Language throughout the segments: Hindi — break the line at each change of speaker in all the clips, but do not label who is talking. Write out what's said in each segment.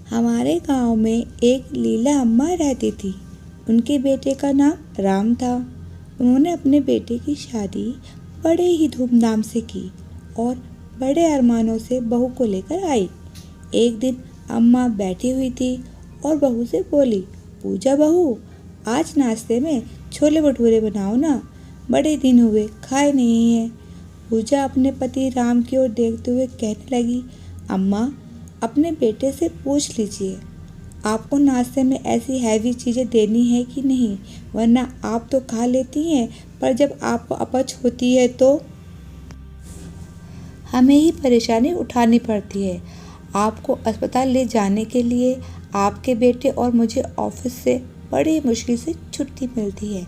हमारे गांव में एक लीला अम्मा रहती थी। उनके बेटे का नाम राम था। उन्होंने अपने बेटे की शादी बड़े ही धूमधाम से की और बड़े अरमानों से बहू को लेकर आई। एक दिन अम्मा बैठी हुई थी और बहू से बोली, पूजा बहू, आज नाश्ते में छोले भटूरे बनाओ ना, बड़े दिन हुए खाए नहीं हैं। पूजा अपने पति राम की ओर देखते हुए कहने लगी, अम्मा, अपने बेटे से पूछ लीजिए आपको नाश्ते में ऐसी हैवी चीज़ें देनी है कि नहीं, वरना आप तो खा लेती हैं, पर जब आपको अपच होती है तो हमें ही परेशानी उठानी पड़ती है। आपको अस्पताल ले जाने के लिए आपके बेटे और मुझे ऑफिस से बड़ी मुश्किल से छुट्टी मिलती है।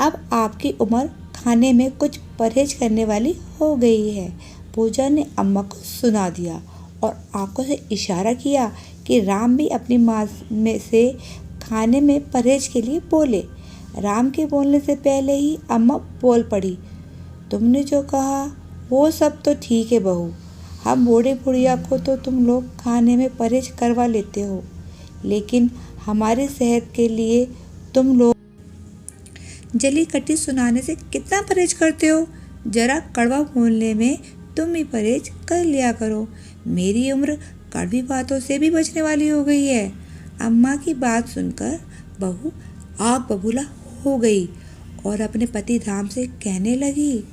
अब आपकी उम्र खाने में कुछ परहेज करने वाली हो गई है। पूजा ने अम्मा को सुना दिया और आंखों से इशारा किया कि राम भी अपनी माँ में से खाने में परहेज के लिए बोले। राम के बोलने से पहले ही अम्मा बोल पड़ी, तुमने जो कहा वो सब तो ठीक है बहू, हम बूढ़े बुढ़िया को तो तुम लोग खाने में परहेज करवा लेते हो, लेकिन हमारी सेहत के लिए तुम लोग जली कटी सुनाने से कितना परहेज करते हो। जरा कड़वा बोलने में तुम भी परहेज कर लिया करो। मेरी उम्र कड़वी बातों से भी बचने वाली हो गई है। अम्मा की बात सुनकर बहू आग बबूला हो गई और अपने पति राम से कहने लगी,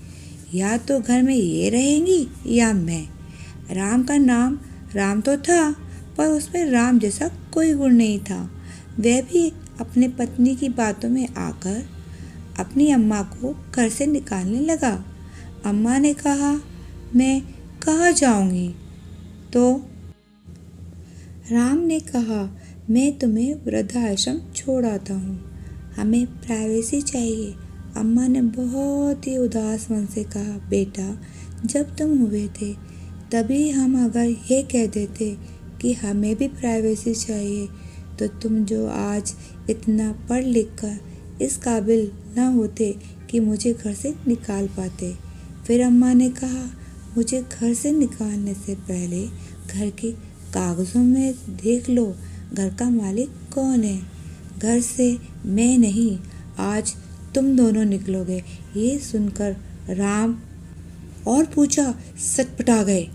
या तो घर में ये रहेंगी या मैं। राम का नाम राम तो था, पर उसमें राम जैसा कोई गुण नहीं था। वह भी अपने पत्नी की बातों में आकर अपनी अम्मा को घर से निकालने लगा। अम्मा ने कहा, मैं कहाँ जाऊंगी? तो राम ने कहा, मैं तुम्हें वृद्धाश्रम छोड़ आता हूँ, हमें प्राइवेसी चाहिए। अम्मा ने बहुत ही उदास मन से कहा, बेटा, जब तुम हुए थे तभी हम अगर ये कह देते कि हमें भी प्राइवेसी चाहिए, तो तुम जो आज इतना पढ़ लिख कर इस काबिल न होते कि मुझे घर से निकाल पाते। फिर अम्मा ने कहा, मुझे घर से निकालने से पहले घर के कागज़ों में देख लो, घर का मालिक कौन है। घर से मैं नहीं, आज तुम दोनों निकलोगे। ये सुनकर राम और पूजा सटपटा गए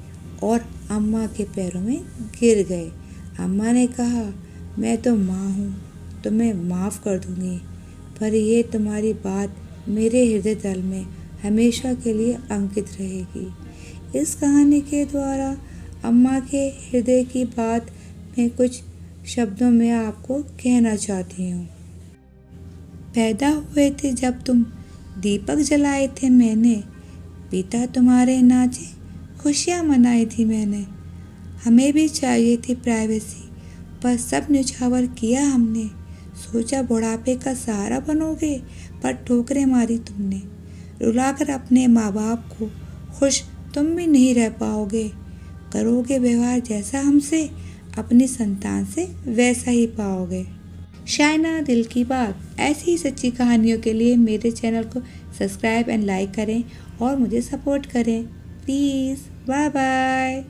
और अम्मा के पैरों में गिर गए। अम्मा ने कहा, मैं तो माँ हूँ, तुम्हें माफ़ कर दूँगी, पर ये तुम्हारी बात मेरे हृदय तल में हमेशा के लिए अंकित रहेगी। इस कहानी के द्वारा अम्मा के हृदय की बात मैं कुछ शब्दों में आपको कहना चाहती हूँ। पैदा हुए थे जब तुम, दीपक जलाए थे मैंने, पिता तुम्हारे नाचे, खुशियाँ मनाई थी मैंने। हमें भी चाहिए थी प्राइवेसी, पर सब न्यौछावर किया हमने। सोचा बुढ़ापे का सहारा बनोगे, पर ठोकरें मारी तुमने। रुलाकर अपने माँ बाप को खुश तुम भी नहीं रह पाओगे। करोगे व्यवहार जैसा हमसे, अपनी संतान से वैसा ही पाओगे। शायना दिल की बात। ऐसी ही सच्ची कहानियों के लिए मेरे चैनल को सब्सक्राइब एंड लाइक करें और मुझे सपोर्ट करें प्लीज़। Bye bye.